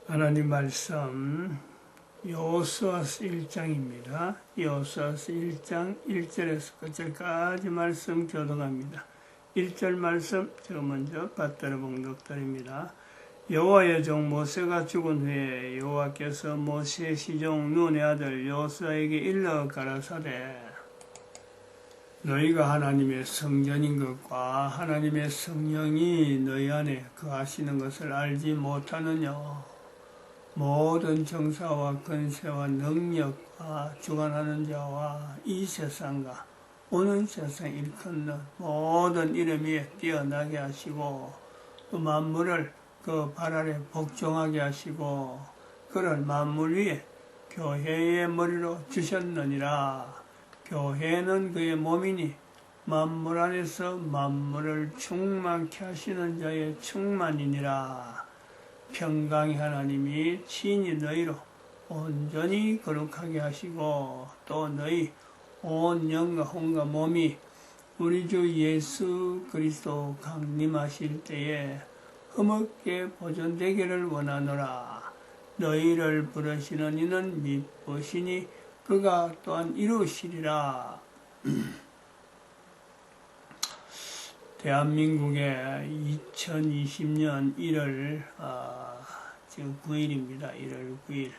하나님 말씀 여호수아서 1장입니다. 여호수아서 1장 1절에서 끝절까지 말씀 교독합니다. 1절 말씀 제가 먼저 받들어 봉독드립니다. 여호와의 종 모세가 죽은 후에 여호와께서 모세의 시종 눈의 아들 여호수아에게 일러 가라사대 너희가 하나님의 성전인 것과 하나님의 성령이 너희 안에 거하시는 것을 알지 못하느냐. 모든 정사와 권세와 능력과 주관하는 자와 이 세상과 오는 세상 일컫는 모든 이름 위에 뛰어나게 하시고 또 만물을 그 발 아래 복종하게 하시고 그를 만물 위에 교회의 머리로 주셨느니라. 교회는 그의 몸이니 만물 안에서 만물을 충만케 하시는 자의 충만이니라. 평강의 하나님이 친히 너희로 온전히 거룩하게 하시고 또 너희 온 영과 혼과 몸이 우리 주 예수 그리스도 강림하실 때에 흠없게 보존되기를 원하노라. 너희를 부르시는 이는 미쁘시니 그가 또한 이루시리라. 대한민국의 2020년 1월 지금 9일입니다. 1월 9일.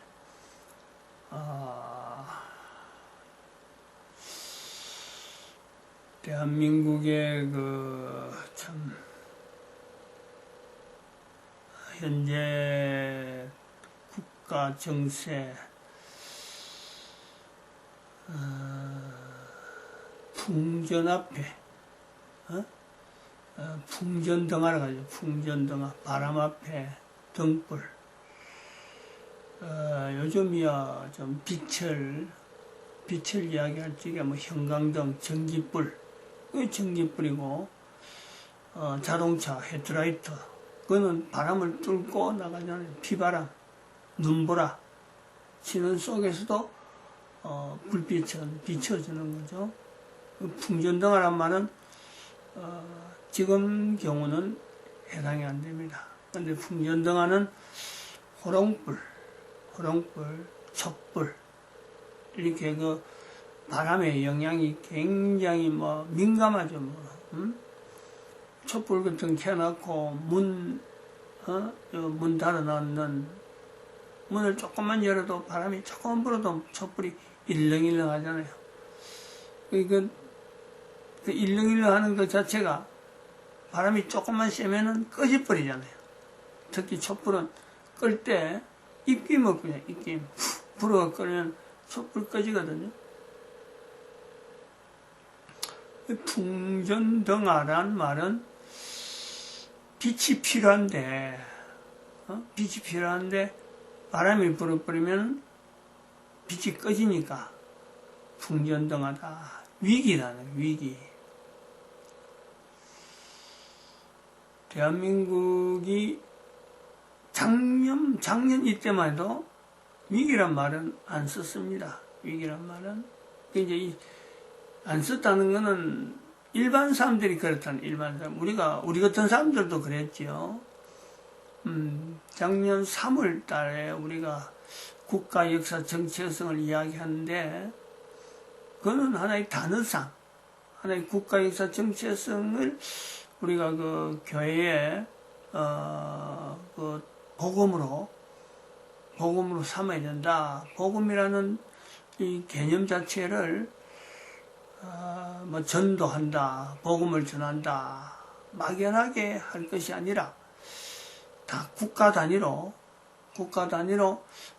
대한민국의 참 현재 국가 정세 풍전 앞에 풍전등화라고 하죠. 풍전등화, 바람 앞에 등불. 요즘이야 좀 빛을 이야기할 적에 뭐 형광등, 전기불, 그 전기불이고, 자동차, 헤드라이트, 그거는 바람을 뚫고 나가잖아요. 비바람, 눈보라, 치는 속에서도 불빛은 비춰주는 거죠. 풍전등화란 말은 지금 경우는 해당이 안 됩니다. 근데 풍전등화는 호롱불, 촛불, 이렇게 그 바람의 영향이 굉장히 민감하죠. 촛불 같은 거 켜놓고 문 닫아놓는 문을 조금만 열어도 바람이 조금 불어도 촛불이 일렁일렁 하잖아요. 그러니까 그 일렁일렁 하는 것 자체가 바람이 조금만 세면은 꺼져버리잖아요. 특히 촛불은 끌 때 입김을 그냥 입김 불어가 끄면 촛불 꺼지거든요. 풍전등화란 말은 빛이 필요한데 바람이 불어버리면 빛이 꺼지니까 풍전등화다. 위기라는 위기. 대한민국이 작년 이때만 해도 위기란 말은 안 썼습니다. 위기란 말은 이제 안 썼다는 거는 일반 사람들이 그렇다는 일반 사람. 우리 같은 사람들도 그랬지요. 작년 3월 달에 우리가 국가 역사 정체성을 이야기하는데 그거는 하나의 단어상, 하나의 국가 역사 정체성을 우리가 그 교회에 그 복음으로 삼아야 된다. 복음이라는 이 개념 자체를 전도한다, 복음을 전한다, 막연하게 할 것이 아니라 다 국가 단위로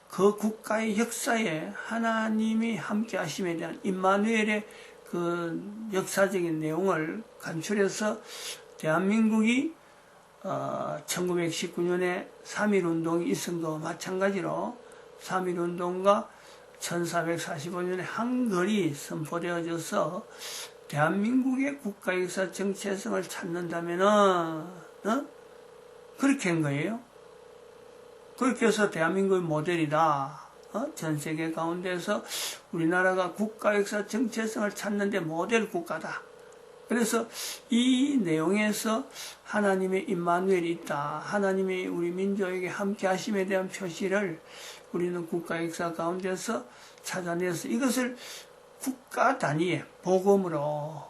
그 국가의 역사에 하나님이 함께 하심에 대한 임마누엘의 그 역사적인 내용을 간추려서 대한민국이 1919년에 3.1운동이 있은 거와 마찬가지로 3.1운동과 1445년에 한글이 선포되어져서 대한민국의 국가역사 정체성을 찾는다면은 그렇게 한 거예요. 그렇게 해서 대한민국의 모델이다. 전 세계 가운데서 우리나라가 국가역사 정체성을 찾는데 모델 국가다. 그래서 이 내용에서 하나님의 임마누엘이 있다. 하나님의 우리 민족에게 함께 하심에 대한 표시를 우리는 국가 역사 가운데서 찾아내서 이것을 국가 단위의 복음으로,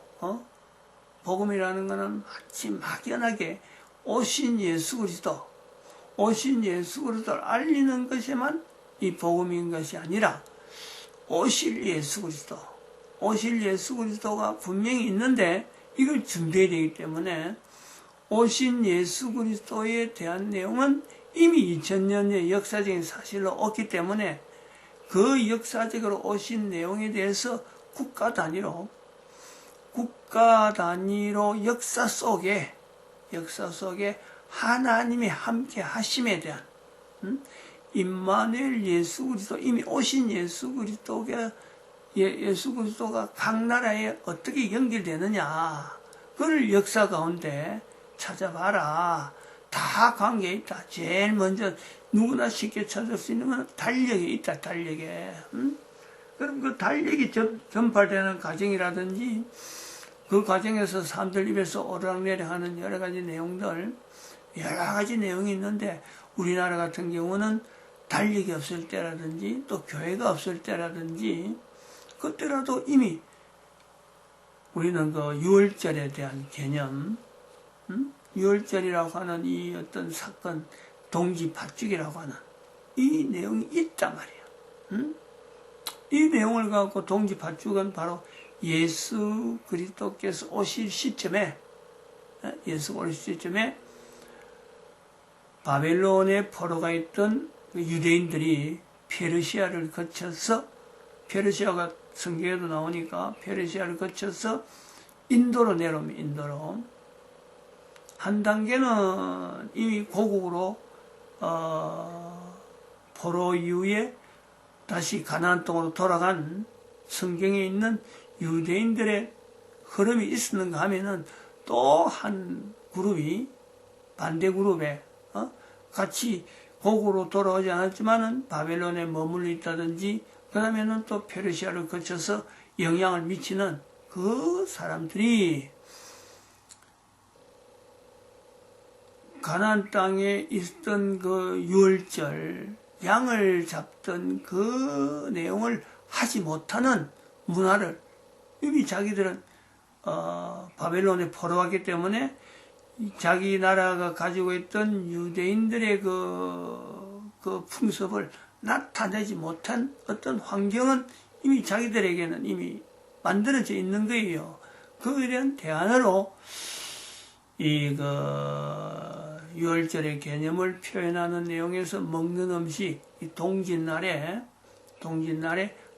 복음이라는 것은 마치 막연하게 오신 예수 그리스도를 알리는 것에만 이 복음인 것이 아니라 오실 예수 그리스도가 분명히 있는데 이걸 준비해야 되기 때문에 오신 예수 그리스도에 대한 내용은 이미 2000년의 역사적인 사실로 없기 때문에 그 역사적으로 오신 내용에 대해서 국가 단위로 역사 속에 하나님의 함께 하심에 대한 임마누엘 예수 그리스도, 이미 오신 예수 그리스도가 각 나라에 어떻게 연결되느냐, 그걸 역사 가운데 찾아봐라. 다 관계에 있다. 제일 먼저 누구나 쉽게 찾을 수 있는 건 달력에 있다. 달력에. 그럼 그 달력이 전파되는 과정이라든지 그 과정에서 사람들 입에서 오르락내리락 하는 여러 가지 내용이 있는데, 우리나라 같은 경우는 달력이 없을 때라든지 또 교회가 없을 때라든지 그때라도 이미 우리는 그 유월절에 대한 개념, 유월절이라고 하는 이 어떤 사건, 동지파죽이라고 하는 이 내용이 있단 말이에요. 이 내용을 갖고 동지파죽은 바로 예수 그리스도께서 오실 시점에, 바벨론에 포로가 있던 유대인들이 페르시아를 거쳐서, 페르시아가 성경에도 나오니까 페르시아를 거쳐서 인도로 내려오면 인도로 한 단계는 이미 고국으로 포로 이후에 다시 가나안 땅으로 돌아간 성경에 있는 유대인들의 흐름이 있었는가 하면은 또 한 그룹이 반대 그룹에 같이 고국으로 돌아오지 않았지만은 바벨론에 머물러 있다든지 그 다음에는 또 페르시아를 거쳐서 영향을 미치는 그 사람들이 가나안 땅에 있던 그 유월절, 양을 잡던 그 내용을 하지 못하는 문화를, 이미 자기들은 바벨론에 포로왔기 때문에 자기 나라가 가지고 있던 유대인들의 그 풍습을 나타내지 못한 어떤 환경은 이미 자기들에게는 이미 만들어져 있는 거예요. 그에 대한 대안으로 유월절의 개념을 표현하는 내용에서 먹는 음식, 이 동짓날에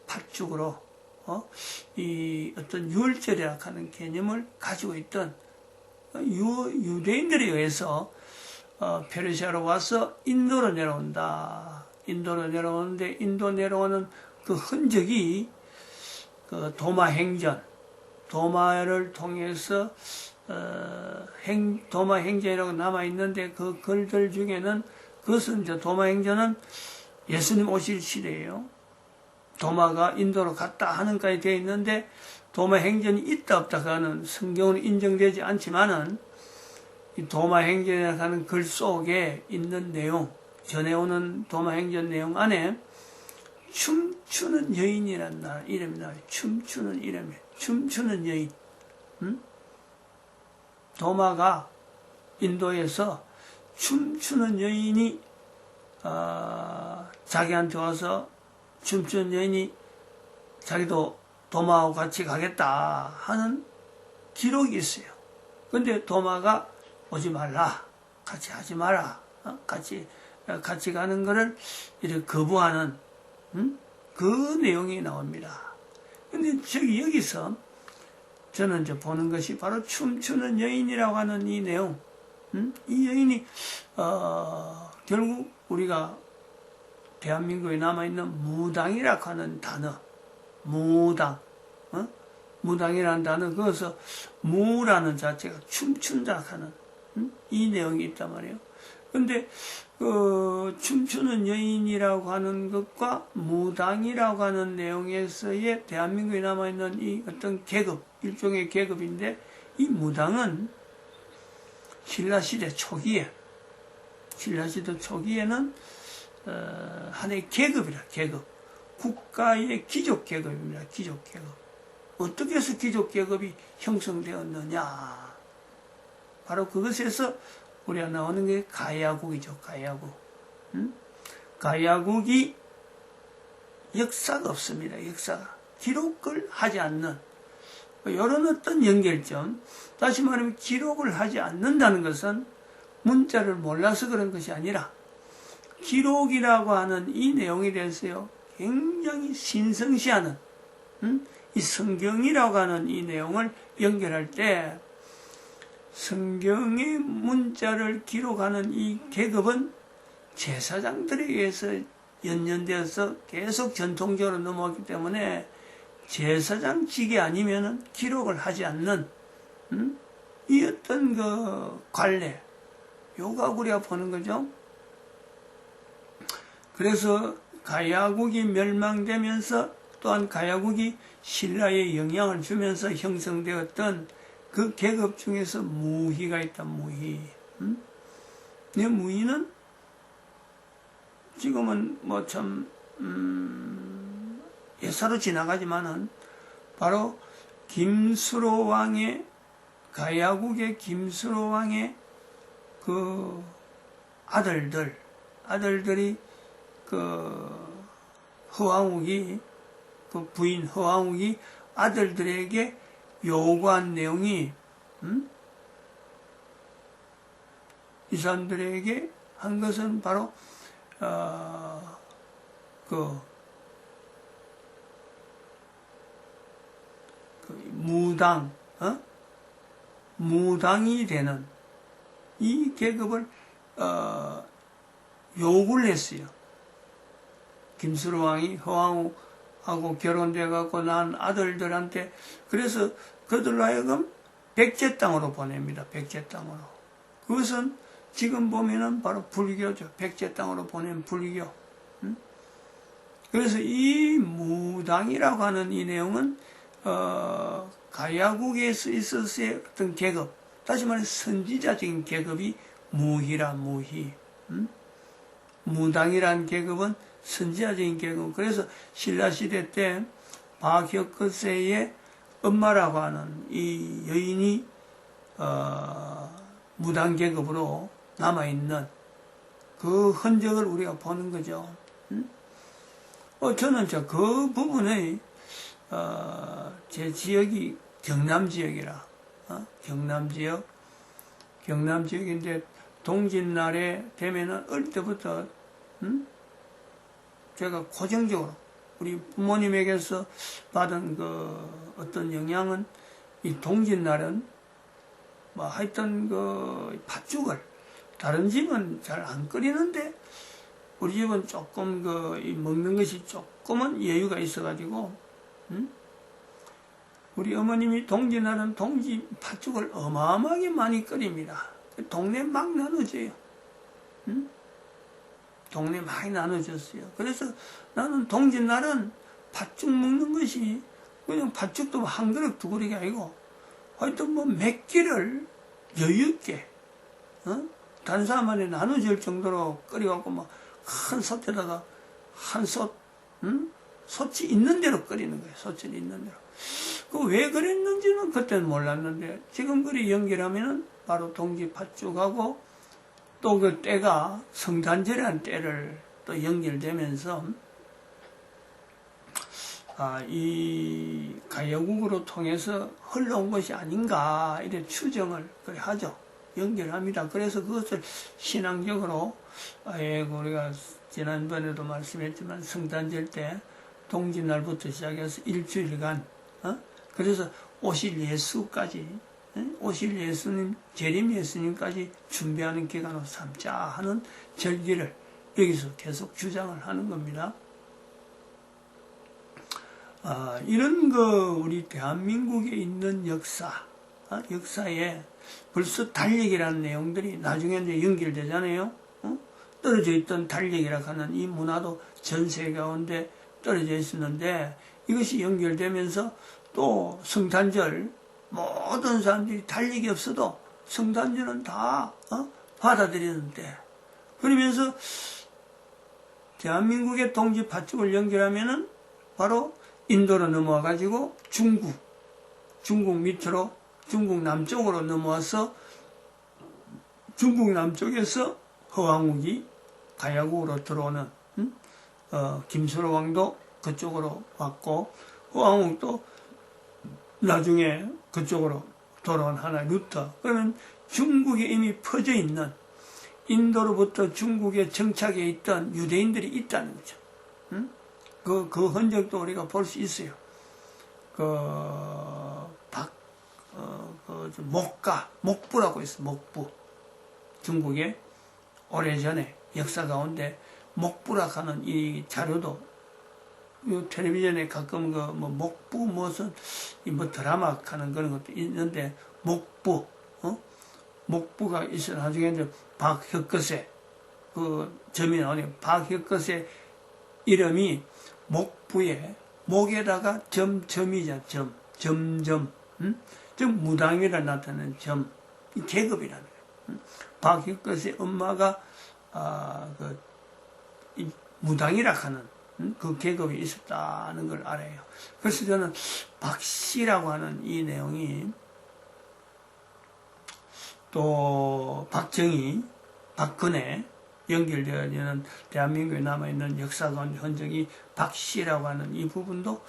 팥죽으로 이 어떤 유월절이라고 하는 개념을 가지고 있던 유대인들에 의해서 페르시아로 와서 인도로 내려온다. 인도로 내려오는데, 인도 내려오는 그 흔적이 그 도마를 통해서 도마행전이라고 남아있는데, 그 글들 중에는, 그것은 이제 도마행전은 예수님 오실 시대예요. 도마가 인도로 갔다 하는까지 되어 있는데, 도마행전이 있다 없다 그거는 성경으로 인정되지 않지만은, 이 도마행전이라고 하는 글 속에 있는 내용, 전해오는 도마행전 내용 안에 춤추는 여인이라는 이름이 나와요. 춤추는 여인. 도마가 인도에서 춤추는 여인이 자기한테 와서, 춤추는 여인이 자기도 도마하고 같이 가겠다 하는 기록이 있어요. 근데 도마가 오지 말라, 같이 하지 마라, 같이 가는 거를 이렇게 거부하는 그 내용이 나옵니다. 근데 여기서 저는 이제 보는 것이 바로 춤추는 여인이라고 하는 이 내용, 이 여인이 결국 우리가 대한민국에 남아있는 무당이라고 하는 단어, 무당이라는 단어, 그것서 무라는 자체가 춤춘다 하는 이 내용이 있단 말이에요. 근데 그 춤추는 여인이라고 하는 것과 무당이라고 하는 내용에서의 대한민국에 남아있는 이 어떤 계급, 일종의 계급인데, 이 무당은 신라시대 초기에는 하나의 계급이라, 계급. 국가의 귀족 계급입니다. 귀족 계급. 어떻게 해서 귀족 계급이 형성되었느냐? 바로 그것에서 우리가 나오는 게 가야국이죠. 가야국. 가야국이 역사가 없습니다. 역사가. 기록을 하지 않는 이런 어떤 연결점. 다시 말하면 기록을 하지 않는다는 것은 문자를 몰라서 그런 것이 아니라 기록이라고 하는 이 내용에 대해서요. 굉장히 신성시하는 이 성경이라고 하는 이 내용을 연결할 때 성경의 문자를 기록하는 이 계급은 제사장들에 의해서 연연되어서 계속 전통적으로 넘어왔기 때문에 제사장직이 아니면은 기록을 하지 않는 이 어떤 그 관례 요가 우리가 보는 거죠. 그래서 가야국이 멸망되면서 또한 가야국이 신라에 영향을 주면서 형성되었던 그 계급 중에서 무희가 있다. 무희. 이 무희는 지금은 뭐 참 예사로 지나가지만은 바로 김수로 왕의 가야국의 김수로 왕의 그 아들들이 그 허왕욱이 그 부인 허왕욱이 아들들에게 요구한 내용이 이 사람들에게 한 것은 바로 그 무당이 되는 이 계급을 요구를 했어요. 김수로 왕이 허왕욱하고 결혼돼 갖고 난 아들들한테 그래서 그들로 하여금 백제 땅으로 보냅니다. 백제 땅으로. 그것은 지금 보면은 바로 불교죠. 백제 땅으로 보낸 불교. 그래서 이 무당이라고 하는 이 내용은 가야국에서 있었을 어떤 계급, 다시 말해 선지자적인 계급이 무희라 무희. 무당이라는 계급은 선지자적인 계급. 그래서 신라시대 때 박혁거세의 엄마라고 하는 이 여인이 무당 계급으로 남아있는 그 흔적을 우리가 보는 거죠. 저는 그 부분에 제 지역이 경남 지역이라 경남 지역인데 동짓날에 되면은 어릴 때부터 제가 고정적으로 우리 부모님에게서 받은 그 어떤 영향은 이 동짓날은 뭐 하여튼 그 팥죽을 다른 집은 잘 안 끓이는데 우리 집은 조금 그 먹는 것이 조금은 여유가 있어가지고 우리 어머님이 동짓날은 동지 팥죽을 어마어마하게 많이 끓입니다. 동네 막 나눠줘요. 동네 많이 나눠줬어요. 그래서 나는 동짓날은 팥죽 먹는 것이 그냥 팥죽도 한 그릇 두 그릇이 아니고 하여튼 뭐 몇 끼를 여유있게 다른 사람 안에 나눠줄 정도로 끓여갖고 막 큰 솥에다가 한 솥, 솥이 있는 대로 끓이는 거예요. 솥이 있는 대로. 그 왜 그랬는지는 그때는 몰랐는데 지금 그리 연결하면은 바로 동지 팥죽하고 또 그 때가 성탄절이라는 때를 또 연결되면서 이 가야국으로 통해서 흘러온 것이 아닌가 이런 추정을 그래 하죠. 연결합니다. 그래서 그것을 신앙적으로 우리가 지난번에도 말씀했지만 성탄절 때 동짓날부터 시작해서 일주일간 그래서 오실 예수까지 오실 예수님 재림 예수님까지 준비하는 기간으로 삼자 하는 절기를 여기서 계속 주장을 하는 겁니다. 이런 우리 대한민국에 있는 역사에 벌써 달력이라는 내용들이 나중에 이제 연결되잖아요. 떨어져 있던 달력이라고 하는 이 문화도 전 세계 가운데 떨어져 있었는데 이것이 연결되면서 또 성탄절, 모든 사람들이 달리기 없어도 성단전은 다 받아들였는데, 그러면서 대한민국의 동지 파쪽을 연결하면은 바로 인도로 넘어와 가지고 중국 밑으로 중국 남쪽으로 넘어와서 중국 남쪽에서 허왕욱이 가야국으로 들어오는 김수로 왕도 그쪽으로 왔고, 허왕욱도 나중에 그쪽으로 돌아온 하나의 루트. 그러면 중국에 이미 퍼져 있는, 인도로부터 중국에 정착해 있던 유대인들이 있다는 거죠. 그 흔적도 우리가 볼 수 있어요. 목부라고 있어, 목부. 중국에 오래전에 역사 가운데 목부라고 하는 이 자료도, 요 텔레비전에 가끔 목부 무슨, 드라마 하는 그런 것도 있는데, 목부가 있어. 나중에 이제 박혁거세, 점이 나오네요. 박혁거세 이름이 목부에, 목에다가 점이자, 점점. 즉, 무당이라 나타나는 점. 이 계급이라는 거예요. 박혁거세 엄마가, 무당이라 하는, 그 계급이 있었다는 걸 알아요. 그래서 저는 박씨라고 하는 이 내용이, 또 박정희, 박근혜 연결되어 있는 대한민국에 남아있는 역사관 흔적이 박씨라고 하는 이 부분도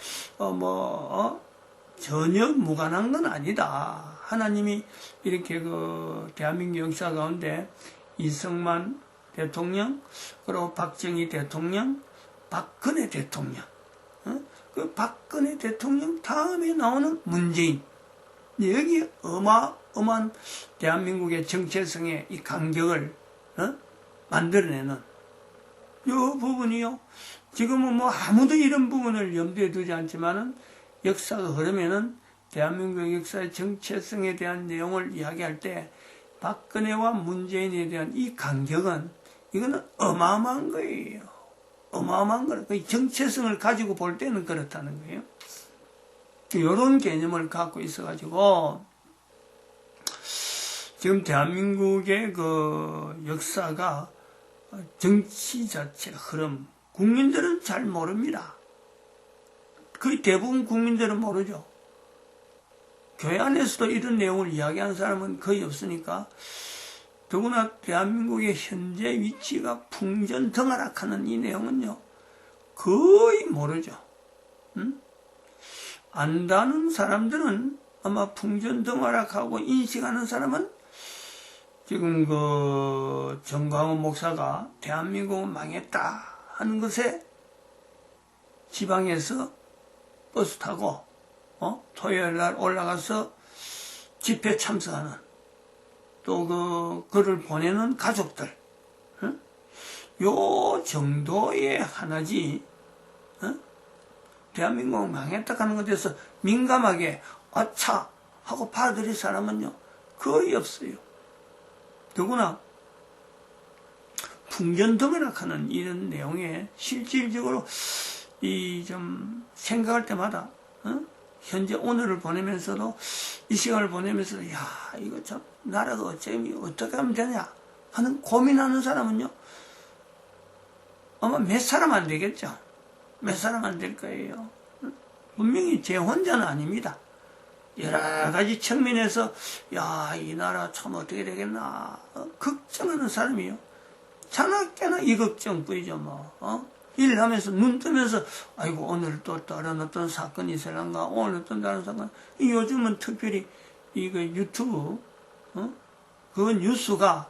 전혀 무관한 건 아니다. 하나님이 이렇게 대한민국 역사 가운데 이승만 대통령, 그리고 박정희 대통령, 박근혜 대통령, 그 박근혜 대통령 다음에 나오는 문재인, 여기 어마어마한 대한민국의 정체성의 이 간격을 만들어내는 이 부분이요. 지금은 아무도 이런 부분을 염두에 두지 않지만은, 역사가 흐르면은 대한민국 역사의 정체성에 대한 내용을 이야기할 때 박근혜와 문재인에 대한 이 간격은, 이거는 어마어마한 거예요. 어마어마한 거예요. 그 정체성을 가지고 볼 때는 그렇다는 거예요. 이런 개념을 갖고 있어가지고, 지금 대한민국의 역사가, 정치 자체 흐름, 국민들은 잘 모릅니다. 거의 대부분 국민들은 모르죠. 교회 안에서도 이런 내용을 이야기하는 사람은 거의 없으니까, 더구나 대한민국의 현재 위치가 풍전등화락하는 이 내용은요, 거의 모르죠. 안다는 사람들은, 아마 풍전등화락하고 인식하는 사람은, 지금 정광훈 목사가 대한민국은 망했다 하는 것에 지방에서 버스 타고 토요일 날 올라가서 집회 참석하는, 또 글을 보내는 가족들, 요 정도의 하나지, 대한민국은 망했다 하는 것에 대해서 민감하게 아차 하고 받아들일 사람은요 거의 없어요. 더구나 풍전등화락하는 이런 내용에 실질적으로 좀 생각할 때마다, 현재 오늘을 보내면서도, 이 시간을 보내면서도, 야, 이거 참 나라가 어떻게 하면 되냐 하는 고민하는 사람은요 아마 몇 사람 안 되겠죠. 몇 사람 안 될 거예요. 분명히 제 혼자는 아닙니다. 여러 가지 측면에서, 야, 이 나라 참 어떻게 되겠나 걱정하는 사람이요. 자나깨나 이 걱정뿐이죠. 일하면서 눈 뜨면서, 아이고, 오늘 또 다른 어떤 사건이 있을란가, 오늘 어떤 다른 사건. 요즘은 특별히 이거 유튜브, 그 뉴스가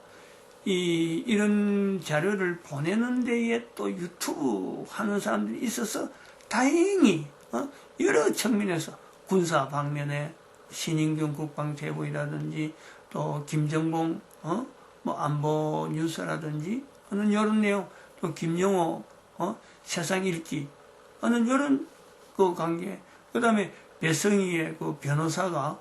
이런 자료를 보내는 데에 또 유튜브 하는 사람들이 있어서 다행히 여러 측면에서 군사 방면에 신인경 국방대부이라든지 또 김정봉 안보 뉴스라든지 하는 이런 내용, 또 김영호 세상 읽기 하는 이런 그 관계, 그 다음에 배성희의 그 변호사가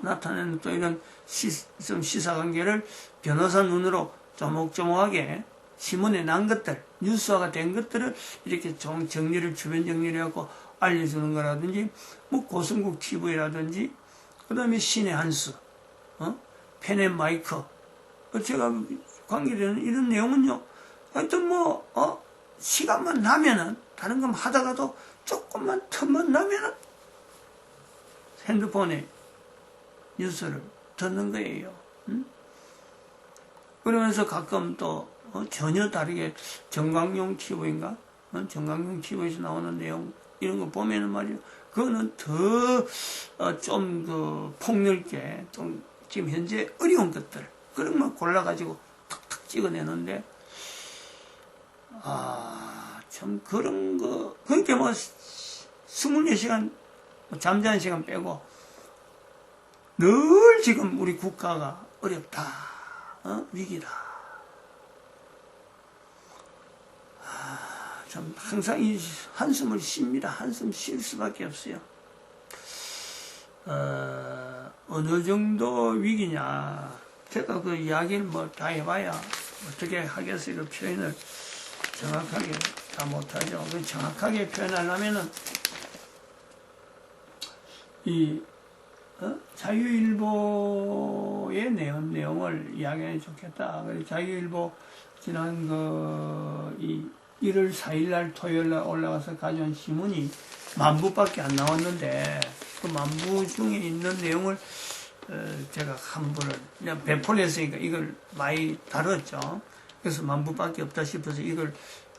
나타내는 또 이런 시사관계를 변호사 눈으로 조목조목하게 신문에 난 것들, 뉴스화가 된 것들을 이렇게 정리를, 주변 정리를 해갖고 알려주는 거라든지, 고성국 TV라든지, 그 다음에 신의 한수, 펜의 마이크, 제가 관계되는 이런 내용은요, 하여튼 시간만 나면은, 다른 거 하다가도 조금만 틈만 나면은, 핸드폰에 뉴스를 듣는 거예요. 그러면서 가끔 또, 전혀 다르게 정강용 TV인가? 정강용 TV에서 나오는 내용, 이런 거 보면은 말이요. 그거는 더, 좀, 폭넓게, 좀, 지금 현재 어려운 것들, 그런 거 골라가지고 탁탁 찍어내는데, 참, 그런 거, 그러니까 24시간, 잠자는 시간 빼고, 늘 지금 우리 국가가 어렵다, 위기다. 참, 항상 이 한숨을 쉽니다. 한숨 쉴 수밖에 없어요. 어느 정도 위기냐. 제가 그 이야기를 다 해봐야 어떻게 하겠어요. 그 표현을 정확하게 다 못하죠. 그 정확하게 표현하려면은, 자유일보의 내용을 이야기하면 좋겠다. 자유일보 지난 1월 4일날 토요일날 올라가서 가져온 신문이 10,000부밖에 안 나왔는데 그 10,000부 중에 있는 내용을 제가 한 부를 그냥 배포를 했으니까 이걸 많이 다뤘죠. 그래서 10,000부밖에 없다 싶어서 이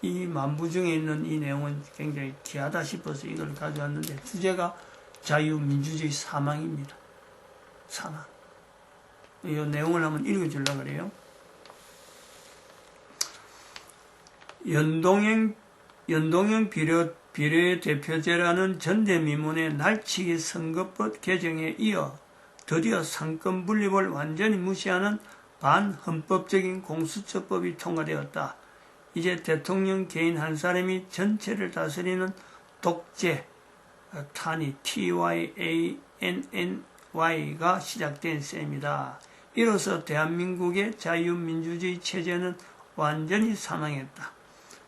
10,000부 중에 있는 이 내용은 굉장히 귀하다 싶어서 이걸 가져왔는데 주제가 자유민주주의 사망입니다. 사망. 이 내용을 한번 읽어주려고 그래요. 연동형 비례 대표제라는 전대미문의 날치기 선거법 개정에 이어 드디어 상권 분립을 완전히 무시하는 반헌법적인 공수처법이 통과되었다. 이제 대통령 개인 한 사람이 전체를 다스리는 독재, 탄이 TYANNY가 시작된 셈이다. 이로써 대한민국의 자유민주주의 체제는 완전히 사망했다.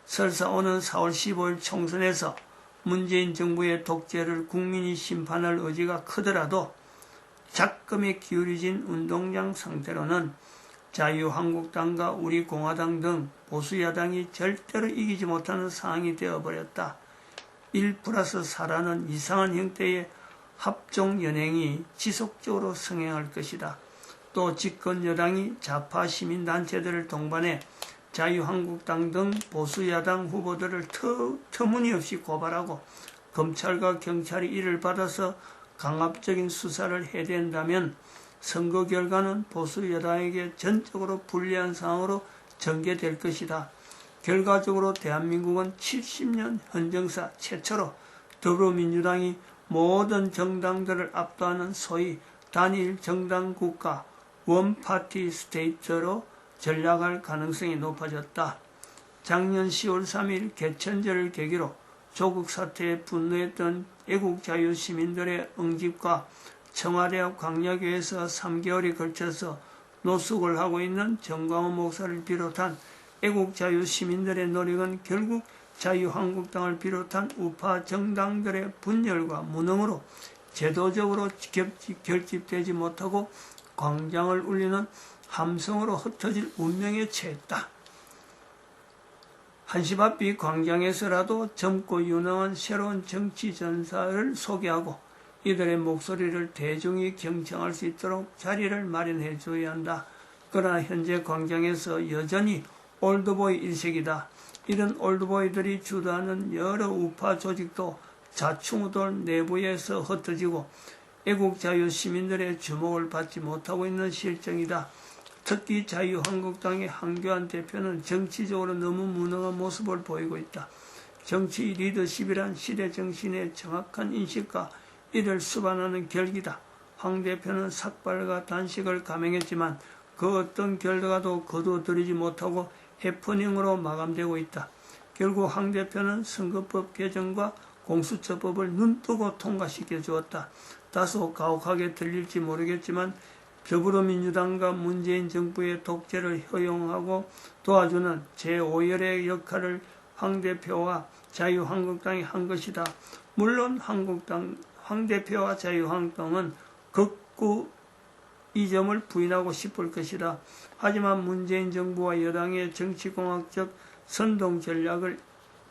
설사 오는 4월 15일 총선에서 문재인 정부의 독재를 국민이 심판할 의지가 크더라도 작금에 기울여진 운동장 상태로는 자유한국당과 우리공화당 등 보수야당이 절대로 이기지 못하는 상황이 되어버렸다. 1+4라는 이상한 형태의 합종연행이 지속적으로 성행할 것이다. 또 집권여당이 좌파 시민단체들을 동반해 자유한국당 등 보수야당 후보들을 터무니없이 고발하고 검찰과 경찰이 이를 받아서 강압적인 수사를 해댄다면 선거 결과는 보수여당에게 전적으로 불리한 상황으로 전개될 것이다. 결과적으로 대한민국은 70년 헌정사 최초로 더불어민주당이 모든 정당들을 압도하는 소위 단일 정당 국가 원파티 스테이트로 전락할 가능성이 높아졌다. 작년 10월 3일 개천절을 계기로 조국 사태에 분노했던 애국자유 시민들의 응집과 청와대와 광야교에서 3개월에 걸쳐서 노숙을 하고 있는 정광훈 목사를 비롯한 애국자유 시민들의 노력은 결국 자유한국당을 비롯한 우파 정당들의 분열과 무능으로 제도적으로 결집되지 못하고 광장을 울리는 함성으로 흩어질 운명에 처했다. 한시 앞이 광장에서라도 젊고 유능한 새로운 정치 전사를 소개하고 이들의 목소리를 대중이 경청할 수 있도록 자리를 마련해 줘야 한다. 그러나 현재 광장에서 여전히 올드보이 일색이다. 이런 올드보이들이 주도하는 여러 우파 조직도 좌충우돌 내부에서 흩어지고 애국자유 시민들의 주목을 받지 못하고 있는 실정이다. 특히 자유한국당의 한교안 대표는 정치적으로 너무 무능한 모습을 보이고 있다. 정치 리더십이란 시대 정신의 정확한 인식과 이를 수반하는 결기다. 황 대표는 삭발과 단식을 감행했지만 그 어떤 결과도 거두어들이지 못하고 해프닝으로 마감되고 있다. 결국 황 대표는 선거법 개정과 공수처법을 눈뜨고 통과시켜 주었다. 다소 가혹하게 들릴지 모르겠지만 더불어민주당과 문재인 정부의 독재를 허용하고 도와주는 제5열의 역할을 황 대표와 자유한국당이 한 것이다. 물론 황 대표와 자유한국당은 자꾸 이 점을 부인하고 싶을 것이다. 하지만 문재인 정부와 여당의 정치공학적 선동 전략을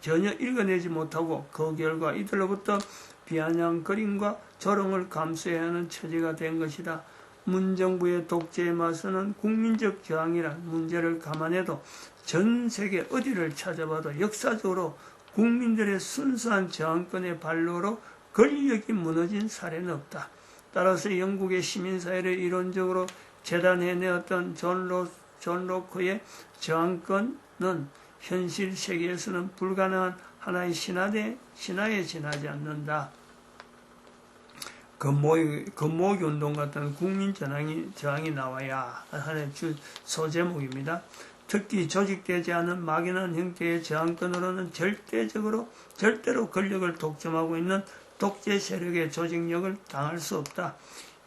전혀 읽어내지 못하고 그 결과 이들로부터 비아냥거림과 조롱을 감수해야 하는 처지가 된 것이다. 문정부의 독재에 맞서는 국민적 저항이란 문제를 감안해도 전 세계 어디를 찾아봐도 역사적으로 국민들의 순수한 저항권의 발로로 권력이 무너진 사례는 없다. 따라서 영국의 시민사회를 이론적으로 재단해내었던 존 로크의 저항권은 현실 세계에서는 불가능한 하나의 신화에 지나지 않는다. 금모으기 운동 같은 국민 저항이 나와야 하는 소제목입니다. 특히 조직되지 않은 막연한 형태의 저항권으로는 절대로 권력을 독점하고 있는 독재 세력의 조직력을 당할 수 없다.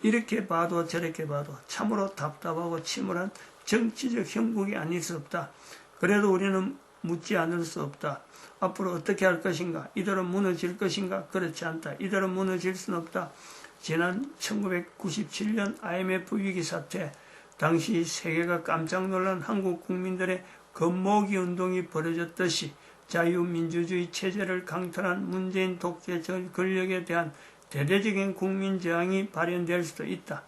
이렇게 봐도 저렇게 봐도 참으로 답답하고 침울한 정치적 형국이 아닐 수 없다. 그래도 우리는 묻지 않을 수 없다. 앞으로 어떻게 할 것인가? 이대로 무너질 것인가? 그렇지 않다. 이대로 무너질 수는 없다. 지난 1997년 IMF 위기 사태, 당시 세계가 깜짝 놀란 한국 국민들의 금모으기 운동이 벌어졌듯이 자유민주주의 체제를 강탈한 문재인 독재 권력에 대한 대대적인 국민 저항이 발현될 수도 있다.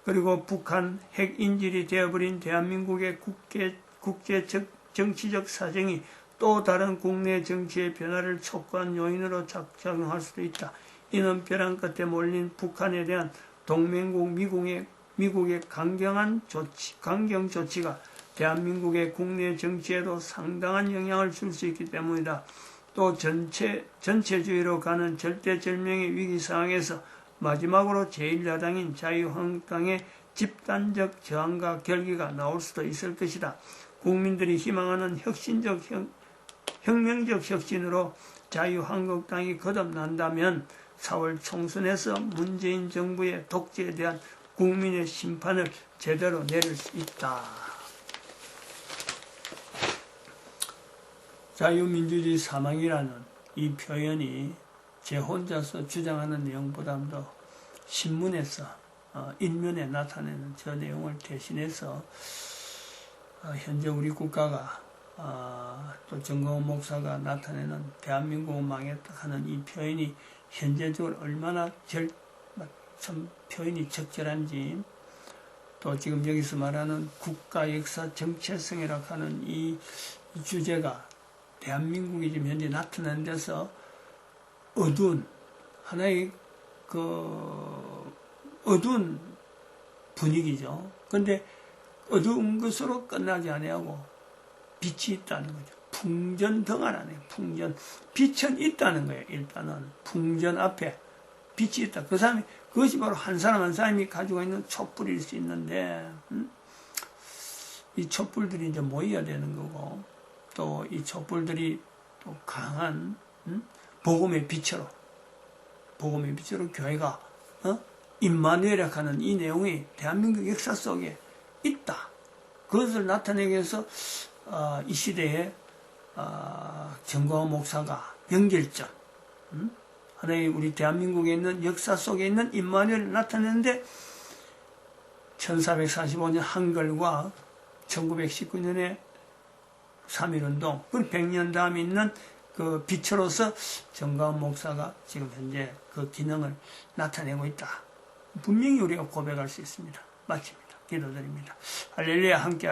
그리고 북한 핵 인질이 되어버린 대한민국의 국제 정치적 사정이 또 다른 국내 정치의 변화를 촉구한 요인으로 작용할 수도 있다. 이는 벼랑 끝에 몰린 북한에 대한 동맹국 미국의 강경 조치가 대한민국의 국내 정치에도 상당한 영향을 줄 수 있기 때문이다. 또 전체주의로 가는 절대절명의 위기 상황에서 마지막으로 제1야당인 자유한국당의 집단적 저항과 결기가 나올 수도 있을 것이다. 국민들이 희망하는 혁명적 혁신으로 자유한국당이 거듭난다면 4월 총선에서 문재인 정부의 독재에 대한 국민의 심판을 제대로 내릴 수 있다. 자유민주주의 사망이라는 이 표현이 제 혼자서 주장하는 내용보다도 신문에서 일면에 나타내는 저 내용을 대신해서 현재 우리 국가가 또 정광훈 목사가 나타내는 대한민국을 망했다 하는 이 표현이 현재적으로 얼마나 참 표현이 적절한지, 또 지금 여기서 말하는 국가 역사 정체성이라고 하는 이 주제가 대한민국이 지금 현재 나타나는 데서 어두운 하나의 어두운 분위기죠. 근데 어두운 것으로 끝나지 아니하고 빛이 있다는 거죠. 풍전등 안에 풍전, 빛은 있다는 거예요. 일단은 풍전 앞에 빛이 있다. 그것이 바로 한 사람이 가지고 있는 촛불일 수 있는데, 이 촛불들이 이제 모여야 되는 거고, 또 이 촛불들이 또 강한 복음의 빛으로 교회가 임마누엘이라고 하는 이 내용이 대한민국 역사 속에 있다. 그것을 나타내기 위해서 이 시대에 정광훈 목사가 명결점, 하나의 우리 대한민국에 있는 역사 속에 있는 임마누엘을 나타내는데 1445년 한글과 1919년에 3.1운동, 그리고 100년 다음에 있는 그 빛으로서 정광훈 목사가 지금 현재 그 기능을 나타내고 있다. 분명히 우리가 고백할 수 있습니다. 마칩니다. 기도드립니다. 할렐루야. 함께